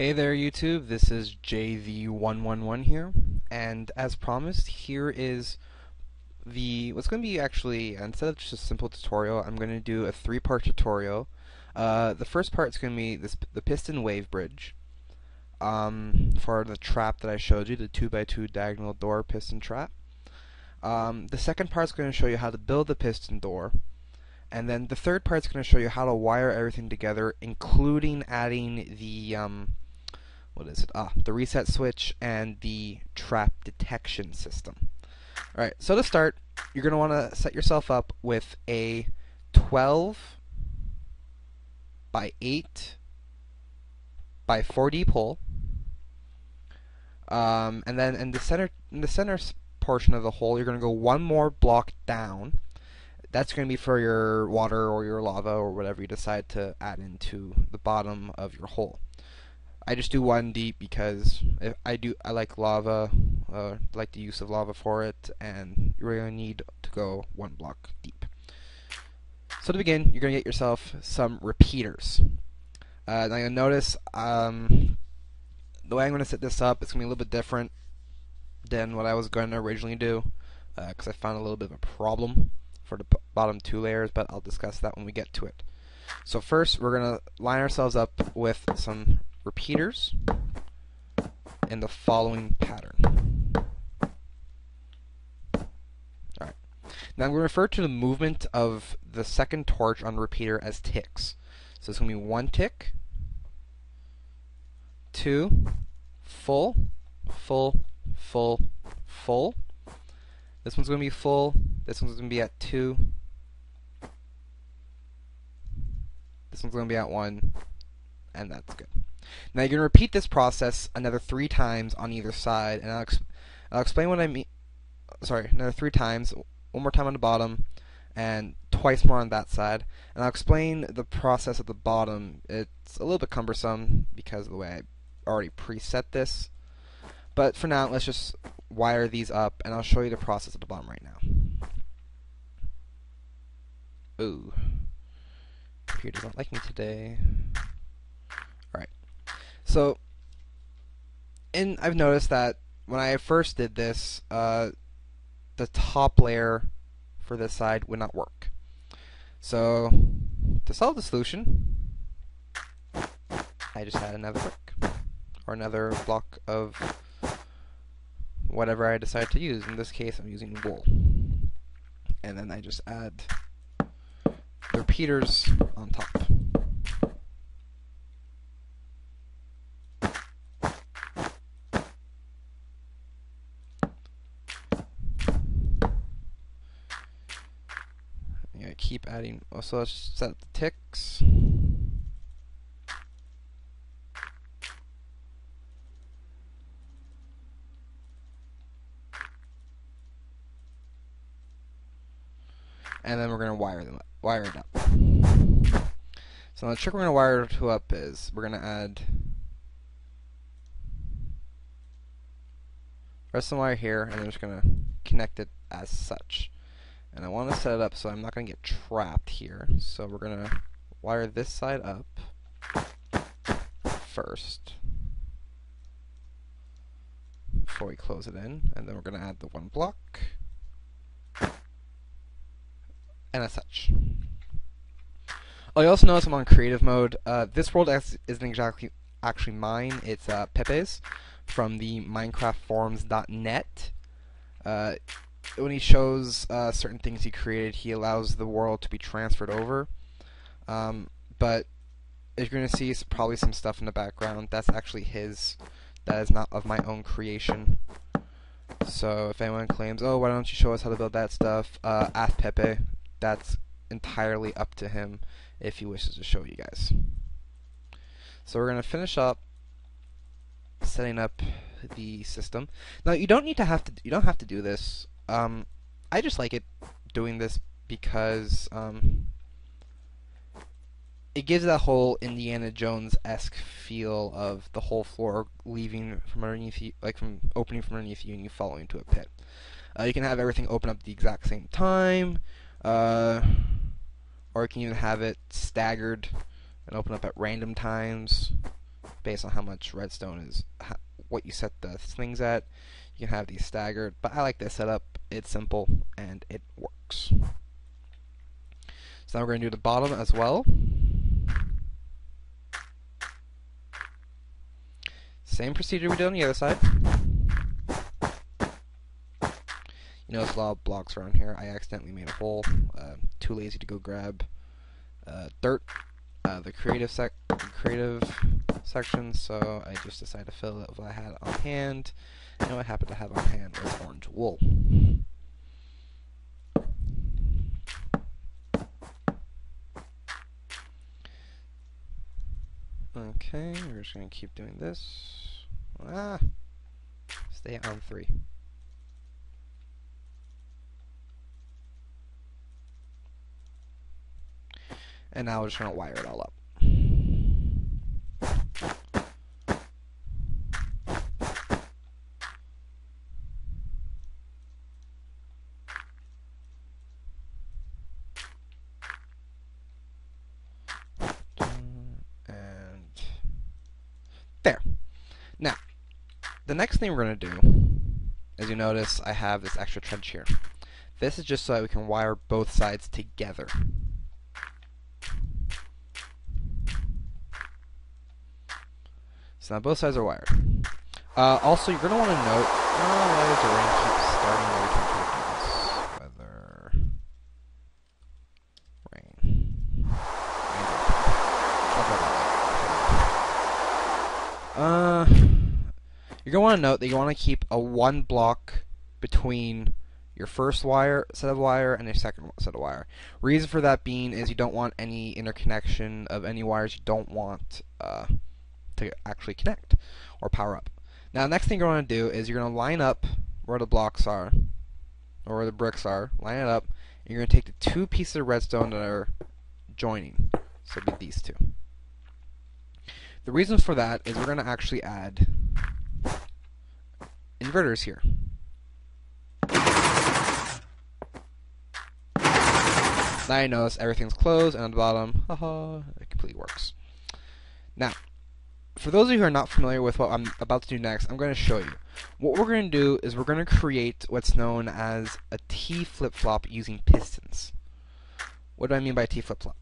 Hey there YouTube, this is JV111 here, and as promised, here is what's going to be actually, instead of just a simple tutorial, I'm going to do a three-part tutorial. The first part is going to be the piston wave bridge, for the trap that I showed you, the 2x2 diagonal door piston trap. The second part is going to show you how to build the piston door. And then the third part is going to show you how to wire everything together, including adding the the reset switch and the trap detection system. Alright, so to start, you're going to want to set yourself up with a 12 by 8 by 4D pole, and then in the center portion of the hole, you're going to go one more block down. That's going to be for your water or your lava or whatever you decide to add into the bottom of your hole. I just do one deep because I like lava, like the use of lava for it, and you're going to need to go one block deep. So to begin, you're going to get yourself some repeaters. Now you'll notice the way I'm going to set this up, it's going to be a little bit different than what I was going to originally do, because I found a little bit of a problem for the bottom two layers, but I'll discuss that when we get to it. So first, we're going to line ourselves up with some repeaters in the following pattern. Alright. Now I'm going to refer to the movement of the second torch on the repeater as ticks. So it's going to be one tick, two, full, full, full, full. This one's going to be full. This one's going to be at 2. This one's going to be at 1. And that's good. Now you're going to repeat this process another 3 times on either side. And I'll explain what I mean. Sorry, another 3 times. One more time on the bottom. And twice more on that side. And I'll explain the process at the bottom. It's a little bit cumbersome because of the way I already preset this. But for now, let's just wire these up, and I'll show you the process at the bottom right now. Ooh. Computer don't like me today. Alright. So, I've noticed that when I first did this, the top layer for this side would not work. So, to solve the solution, I just add another brick, or another block of whatever I decide to use. In this case, I'm using wool. And then I just add the repeaters on top. Yeah, keep adding. Also, let's set up the ticks. And then we're going to wire it up. So the trick we're going to wire it up is we're going to add rest of the wire here, and I'm just going to connect it as such. And I want to set it up so I'm not going to get trapped here. So we're going to wire this side up first before we close it in, and then we're going to add the one block. And as such. Oh, you also notice I'm on creative mode. This world isn't exactly actually mine. It's Pepe's from the MinecraftForums.net. When he shows certain things he created, he allows the world to be transferred over. But you're going to see probably some stuff in the background. That's actually his. That is not of my own creation. So if anyone claims, oh, why don't you show us how to build that stuff, ask Pepe. That's entirely up to him if he wishes to show you guys. So we're going to finish up setting up the system. Now you don't have to do this. I just like doing this because it gives that whole Indiana Jones-esque feel of the whole floor leaving from underneath you, like from opening from underneath you and you falling into a pit. You can have everything open up at the exact same time. Or you can even have it staggered and open up at random times. based on how much redstone is, what you set the things at. You can have these staggered, but I like this setup. It's simple and it works. So now we're going to do the bottom as well. Same procedure we did on the other side. You notice a lot of blocks around here. I accidentally made a hole. Too lazy to go grab dirt, the creative section, so I just decided to fill it with what I had on hand. And what I happened to have on hand was orange wool. Okay, we're just going to keep doing this. Stay on 3. And now we're just going to wire it all up. There. Now, the next thing we're going to do, as you notice, I have this extra trench here. This is just so that we can wire both sides together. So now both sides are wired. Also, you're going to want to note, why does the rain keep starting every time I do this? Weather, rain. You're going to want to note that you want to keep a 1 block between your first set of wire and your second set of wire. Reason for that being is you don't want any interconnection of any wires you don't want to actually connect or power up. Now, the next thing you're going to do is you're going to line up where the blocks are, or where the bricks are, line it up, and you're going to take the 2 pieces of redstone that are joining. So it'll be these 2. The reason for that is we're going to actually add inverters here. Now you notice everything's closed, and on the bottom, haha, it completely works. Now, for those of you who are not familiar with what I'm about to do next, I'm going to show you. What we're going to do is we're going to create what's known as a T flip-flop using pistons. What do I mean by T flip-flop?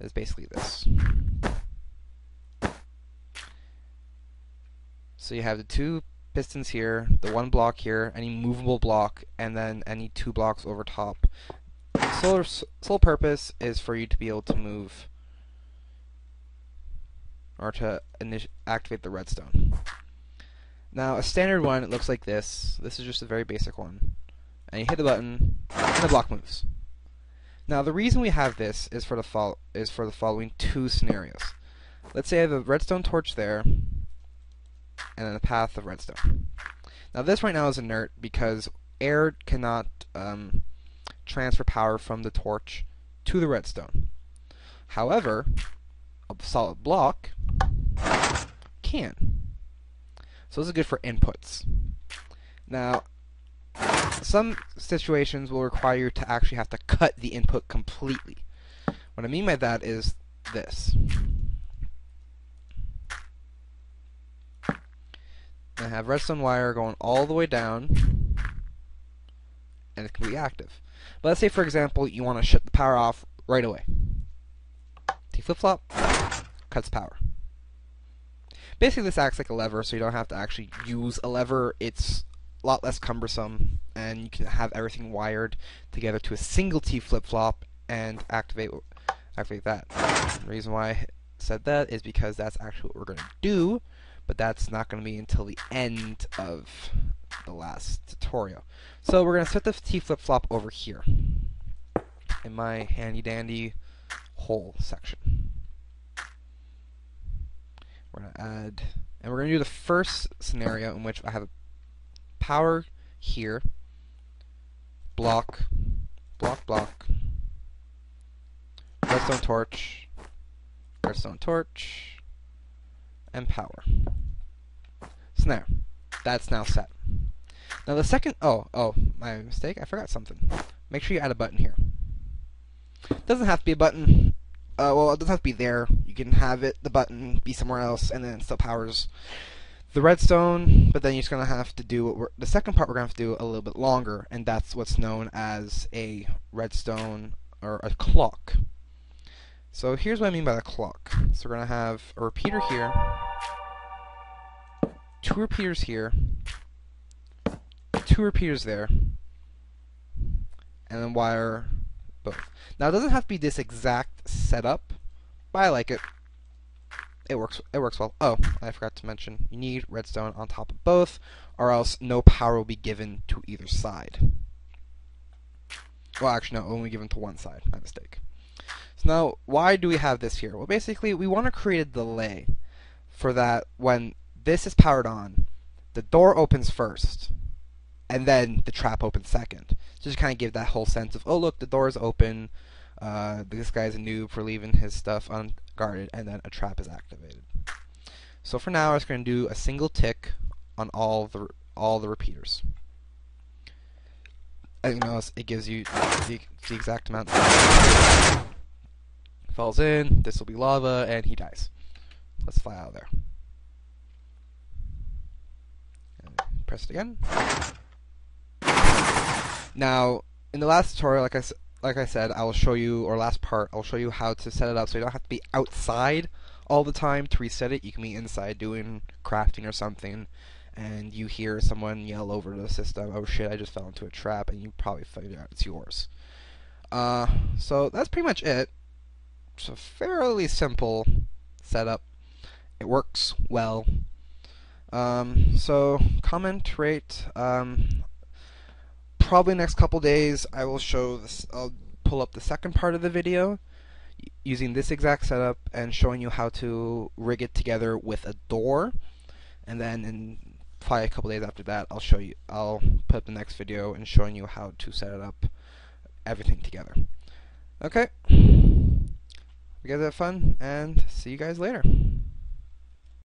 It's basically this. So you have the 2 pistons here, the 1 block here, any movable block, and then any 2 blocks over top. The sole purpose is for you to be able to move or to activate the redstone. Now, a standard one, it looks like this. This is just a very basic one. And you hit the button, and the block moves. Now, the reason we have this is for the following 2 scenarios. Let's say I have a redstone torch there, and then a path of redstone. Now, this right now is inert because air cannot transfer power from the torch to the redstone. However, a solid block can. So this is good for inputs. Now, some situations will require you to actually have to cut the input completely. What I mean by that is this. I have redstone wire going all the way down, and it can be active. But let's say, for example, you want to shut the power off right away. T flip-flop cuts power. Basically, this acts like a lever, so you don't have to actually use a lever. It's a lot less cumbersome, and you can have everything wired together to a single T flip-flop and activate that. The reason why I said that is because that's actually what we're going to do, but that's not going to be until the end of the last tutorial. So we're going to set the T flip-flop over here in my handy-dandy hole section. We're going to add, and we're going to do the first scenario in which I have a power here, block, redstone torch, and power. So there, that's now set. Now the second, my mistake, I forgot something. Make sure you add a button here. It doesn't have to be a button, well, it doesn't have to be there. You can have the button be somewhere else, and then it still powers the redstone, but then you're just going to have to do the second part we're going to have to do a little bit longer, and that's what's known as a redstone or a clock. So here's what I mean by the clock. So we're going to have a repeater here, 2 repeaters here, 2 repeaters there, and then wire both. Now it doesn't have to be this exact setup, but I like it. It works well. Oh, I forgot to mention, you need redstone on top of both, or else no power will be given to either side. Well, actually, no, only given to one side. My mistake. So now, why do we have this here? Well, basically, we want to create a delay for that when this is powered on, the door opens first, and then the trap opens second. Just kind of give that whole sense of, oh, look, the door is open. This guy's a noob for leaving his stuff unguarded, and then a trap is activated. So for now, I'm just going to do a single tick on all the repeaters. As you notice, it gives you the exact amount. Falls in. This will be lava, and he dies. Let's fly out of there. And press it again. Now, in the last tutorial, like I said, I will show you, or last part, I'll show you how to set it up so you don't have to be outside all the time to reset it. You can be inside doing crafting or something, and you hear someone yell over the system, oh shit, I just fell into a trap, and you probably figured out it's yours. So that's pretty much it. It's a fairly simple setup. It works well. So comment, rate. Probably next couple days I will show this. I'll pull up the second part of the video using this exact setup and showing you how to rig it together with a door, and then in probably a couple days after that I'll put up the next video and showing you how to set it up, everything together. Okay, you guys have fun, and see you guys later.